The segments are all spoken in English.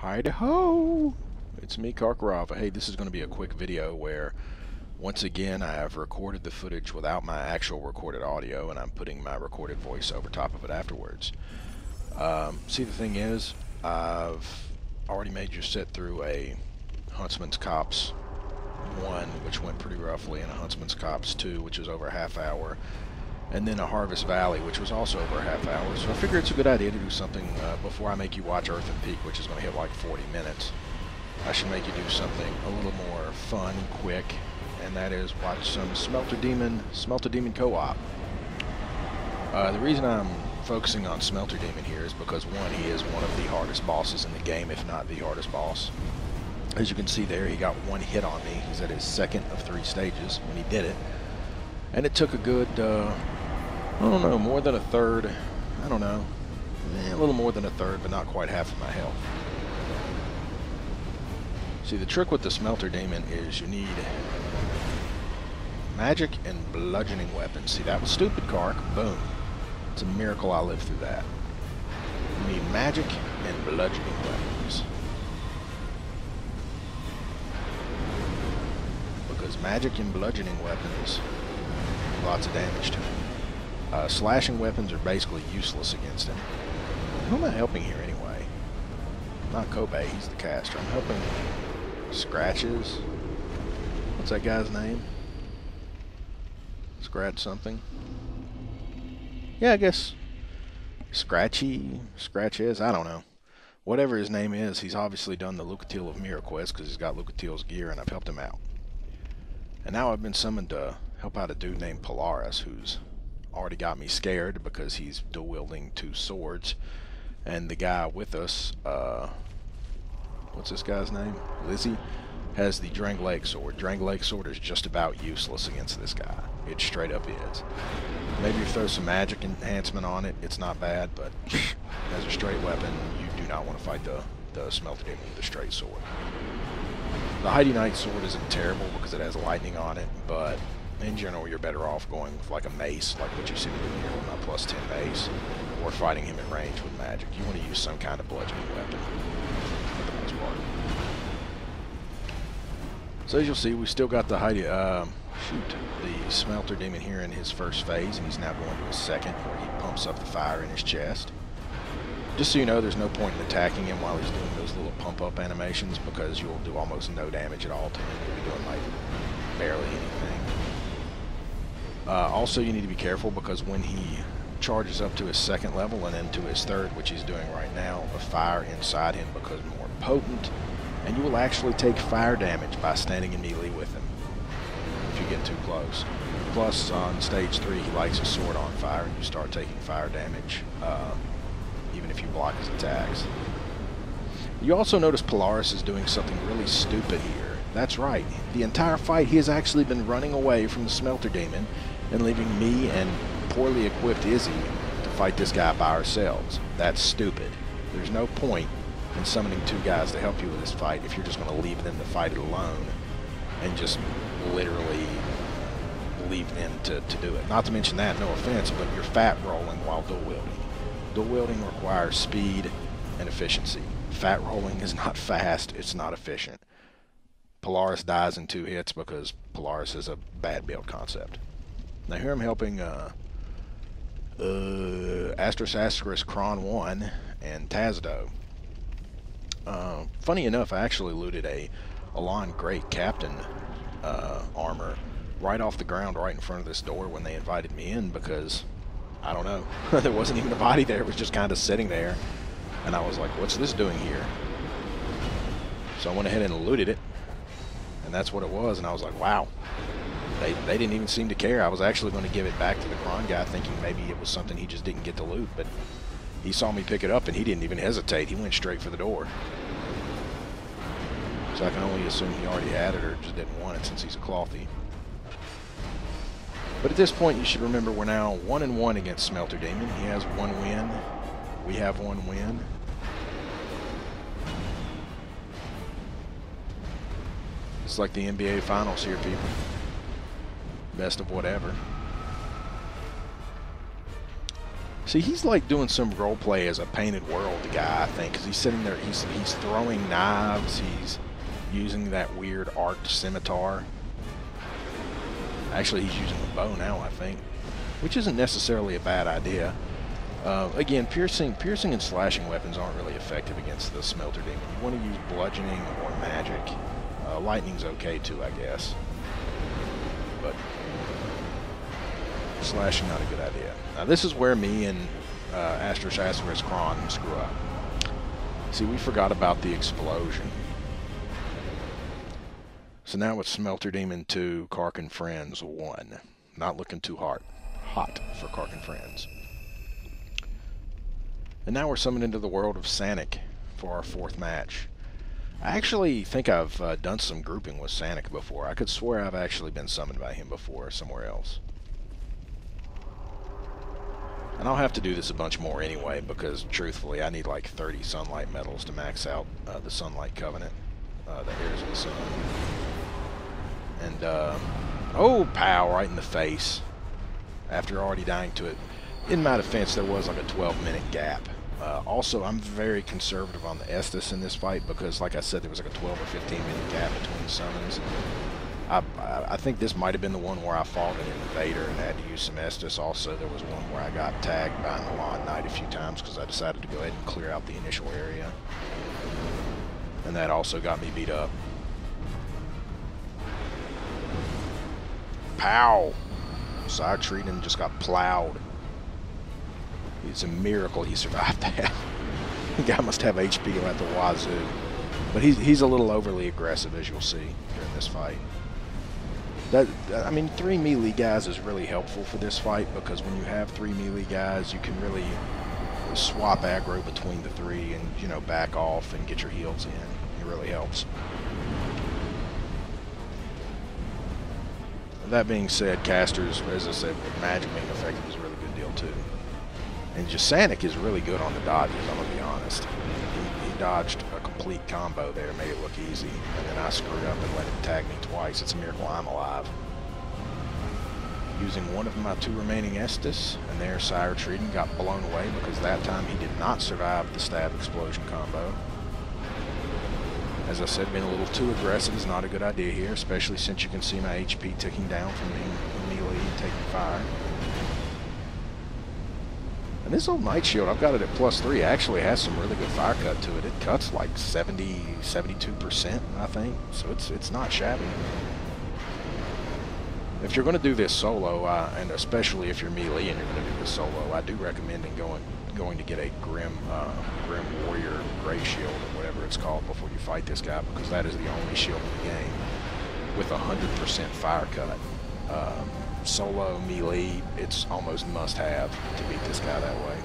Hi-de-ho! It's me, Kark. Hey, this is going to be a quick video where, once again, I have recorded the footage without my actual recorded audio, and I'm putting my recorded voice over top of it afterwards. See, the thing is, I've already made you sit through a Huntsman's Cops 1, which went pretty roughly, and a Huntsman's Cops 2, which was over a half hour, and then a Harvest Valley, which was also over a half hour. So I figure it's a good idea to do something before I make you watch Earthen Peak, which is going to hit like 40 minutes. I should make you do something a little more fun and quick, and that is watch some Smelter Demon co-op. The reason I'm focusing on Smelter Demon here is because, one, he is one of the hardest bosses in the game, if not the hardest boss. As you can see there, he got one hit on me. He's at his second of 3 stages when he did it. And it took a good, I don't know, more than a third, I don't know, a little more than a third, but not quite half of my health. See, the trick with the Smelter Demon is you need magic and bludgeoning weapons. See, that was stupid, Kark. Boom. It's a miracle I lived through that. You need magic and bludgeoning weapons. Because magic and bludgeoning weapons do lots of damage to him. Slashing weapons are basically useless against him. Who am I helping here anyway? Not Kobe, he's the caster. I'm helping Scratches. What's that guy's name? Scratch something. Yeah, I guess Scratches, I don't know. Whatever his name is, he's obviously done the Lucatiel of Mira quest because he's got Lucatiel's gear, and I've helped him out. And now I've been summoned to help out a dude named Polaris, who's already got me scared because he's dual wielding 2 swords. And the guy with us, what's this guy's name? Lizzie, has the Drangleic sword. Drangleic sword is just about useless against this guy. It straight up is. Maybe you throw some magic enhancement on it, it's not bad, but as a straight weapon, you do not want to fight the Smelter Demon with a straight sword. The Heidi Knight sword isn't terrible because it has lightning on it, but in general, you're better off going with like a mace, like what you see me doing here with my plus 10 mace, or fighting him at range with magic. You want to use some kind of bludgeoning weapon, for the most part. So as you'll see, we still got the the Smelter Demon here in his first phase, and he's now going to his second, where he pumps up the fire in his chest. Just so you know, there's no point in attacking him while he's doing those little pump-up animations, because you'll do almost no damage at all to him. You'll be doing like barely anything. Also, you need to be careful because when he charges up to his second level and then to his third, which he's doing right now, the fire inside him becomes more potent, and you will actually take fire damage by standing in melee with him if you get too close. Plus, on stage 3, he lights his sword on fire, and you start taking fire damage, even if you block his attacks. You also notice Polaris is doing something really stupid here. That's right. The entire fight, he has actually been running away from the Smelter Demon and leaving me and poorly equipped Izzy to fight this guy by ourselves. That's stupid. There's no point in summoning 2 guys to help you with this fight if you're just going to leave them to fight it alone and just literally leave them to do it. Not to mention that, no offense, but you're fat rolling while dual wielding. Dual wielding requires speed and efficiency. Fat rolling is not fast, it's not efficient. Polaris dies in 2 hits because Polaris is a bad build concept. Now here I'm helping Astrosaskris Kron 1 and Tazdo. Funny enough, I actually looted a Alon Great Captain armor right off the ground right in front of this door when they invited me in because, I don't know, there wasn't even a body there. It was just kind of sitting there. And I was like, what's this doing here? So I went ahead and looted it. And that's what it was. And I was like, wow. They didn't even seem to care. I was actually going to give it back to the Kron guy thinking maybe it was something he just didn't get to loot. But he saw me pick it up and he didn't even hesitate. He went straight for the door. So I can only assume he already had it or just didn't want it since he's a claw thief. But at this point, you should remember we're now 1-1 against Smelter Demon. He has 1 win. We have 1 win. It's like the NBA Finals here, people. Best of whatever. See, he's like doing some role play as a Painted World guy, I think, because he's sitting there, he's throwing knives, he's using that weird arced scimitar. Actually, he's using a bow now, I think, which isn't necessarily a bad idea. Again, piercing and slashing weapons aren't really effective against the Smelter Demon. You want to use bludgeoning or magic. Lightning's okay too, I guess. But slashing, not a good idea. Now this is where me and Asterisk Kron screw up. See, we forgot about the explosion. So now with Smelter Demon 2, Kark and Friends 1. Not looking too hot for Kark and Friends. And now we're summoned into the world of Sanic for our 4th match. I actually think I've done some grouping with Sanic before. I could swear I've actually been summoned by him before somewhere else. And I'll have to do this a bunch more anyway, because truthfully I need like 30 sunlight medals to max out the Sunlight Covenant, the Heirs of the Sun. And, oh, pow, right in the face. After already dying to it. In my defense, there was like a 12-minute gap. Also, I'm very conservative on the Estus in this fight because, like I said, there was like a 12 or 15-minute gap between summons. I think this might have been the one where I fought an Invader and had to use some Estus. Also, there was one where I got tagged by an Alon Knight a few times because I decided to go ahead and clear out the initial area. And that also got me beat up. Pow! Side Treating just got plowed. It's a miracle he survived that. The guy must have HP at the wazoo. But he's a little overly aggressive, as you'll see during this fight. I mean, 3 melee guys is really helpful for this fight because when you have 3 melee guys, you can really swap aggro between the 3 and, you know, back off and get your heals in. It really helps. That being said, casters, as I said, magic being effective is a really good deal too. And just Sanic is really good on the dodges, I'm going to be honest. He dodged a complete combo there, made it look easy, and then I screwed up and let him tag me twice. It's a miracle I'm alive. Using one of my 2 remaining Estus, and there Sire Treating got blown away because that time he did not survive the stab explosion combo. As I said, being a little too aggressive is not a good idea here, especially since you can see my HP ticking down from being melee and taking fire. And this old Night Shield, I've got it at +3, actually has some really good fire cut to it. It cuts like 72%, I think, so it's not shabby. If you're going to do this solo, and especially if you're melee and you're going to do this solo, I do recommend going to get a Grim Warrior Grey Shield, or whatever it's called, before you fight this guy, because that is the only shield in the game with 100% fire cut. Solo, melee, it's almost must-have to beat this guy that way.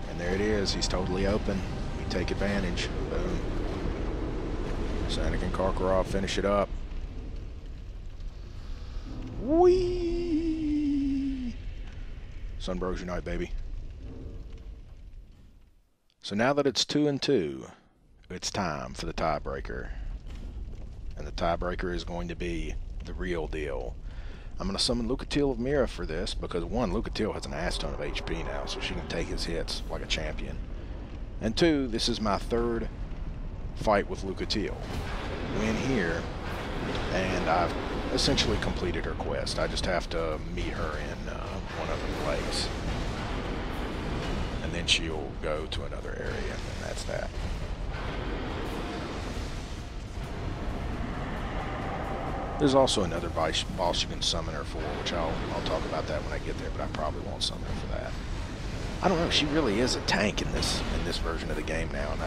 And there it is, he's totally open. We take advantage. Boom. Sanic and Karkaroff finish it up. Whee! Sunbros unite, baby. So now that it's 2-2, it's time for the tiebreaker. And the tiebreaker is going to be the real deal. I'm going to summon Lucatiel of Mira for this because, 1, Lucatiel has an ass ton of HP now, so she can take his hits like a champion. And 2, this is my 3rd fight with Lucatiel. Win here, and I've essentially completed her quest. I just have to meet her in one of the lakes. And then she'll go to another area, and that's that. There's also another boss you can summon her for, which I'll talk about that when I get there, but I probably won't summon her for that. I don't know, she really is a tank in this version of the game now. And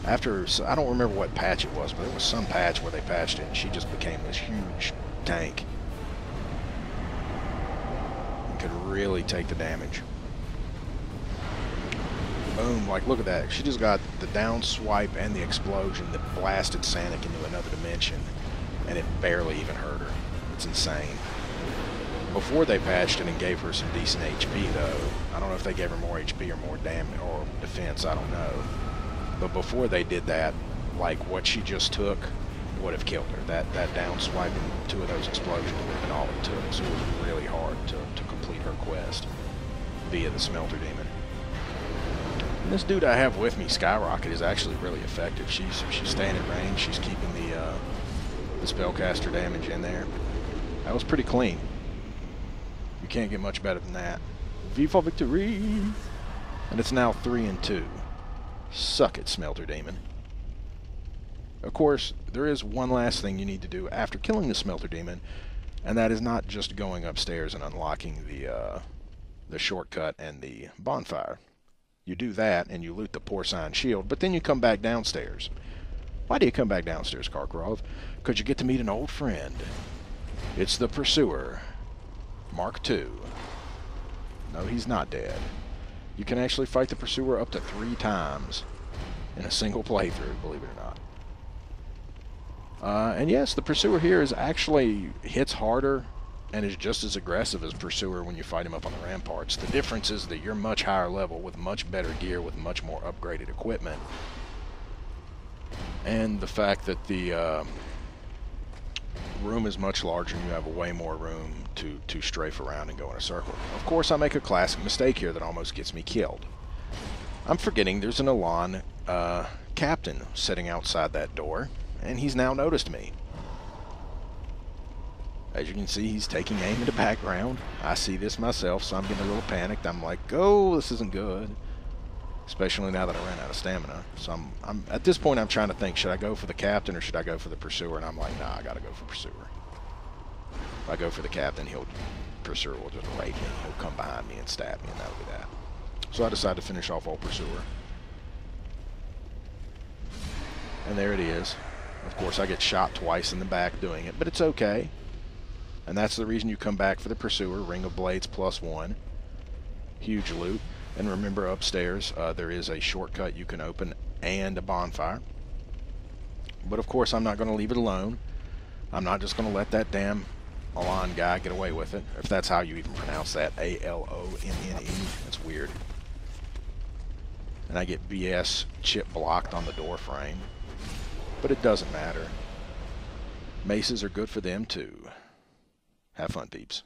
I don't remember what patch it was, but there was some patch where they patched it and she just became this huge tank. And could really take the damage. Boom, like look at that. She just got the down swipe and the explosion that blasted Sanic into another dimension. And it barely even hurt her. It's insane. Before they patched it and gave her some decent HP though, I don't know if they gave her more HP or more damage or defense, I don't know. But before they did that, like what she just took would have killed her. That down swipe and 2 of those explosions would have been all it took. So it was really hard to complete her quest via the Smelter Demon. And this dude I have with me, Skyrocket, is actually really effective. She's staying at range. She's keeping the spellcaster damage in there. That was pretty clean. You can't get much better than that. Viva victory! And it's now 3-2. Suck it, Smelter Demon. Of course, there is one last thing you need to do after killing the Smelter Demon, and that is not just going upstairs and unlocking the shortcut and the bonfire. You do that, and you loot the porcine shield, but then you come back downstairs. Why do you come back downstairs, Karkarov? Because you get to meet an old friend. It's the Pursuer, Mark II. No, he's not dead. You can actually fight the Pursuer up to 3 times in a single playthrough, believe it or not. And yes, the Pursuer here is actually hits harder and is just as aggressive as Pursuer when you fight him up on the ramparts. The difference is that you're much higher level with much better gear, with much more upgraded equipment. And the fact that the room is much larger and you have way more room to strafe around and go in a circle. Of course, I make a classic mistake here that almost gets me killed. I'm forgetting there's an Elan captain sitting outside that door, and he's now noticed me. As you can see, he's taking aim in the background. I see this myself, so I'm getting a little panicked. I'm like, oh, this isn't good. Especially now that I ran out of stamina. So I'm at this point I'm trying to think, should I go for the captain or should I go for the Pursuer? And I'm like, nah, I gotta go for Pursuer. If I go for the captain, Pursuer will just rape me. He'll come behind me and stab me, and that'll be that. So I decided to finish off old Pursuer. And there it is. Of course, I get shot twice in the back doing it, but it's okay. And that's the reason you come back for the Pursuer. Ring of Blades +1. Huge loot. And remember, upstairs, there is a shortcut you can open and a bonfire. But of course, I'm not going to leave it alone. I'm not just going to let that damn Alon guy get away with it. If that's how you even pronounce that. A-L-O-N-N-E. That's weird. And I get BS chip blocked on the door frame. But it doesn't matter. Maces are good for them too. Have fun, peeps.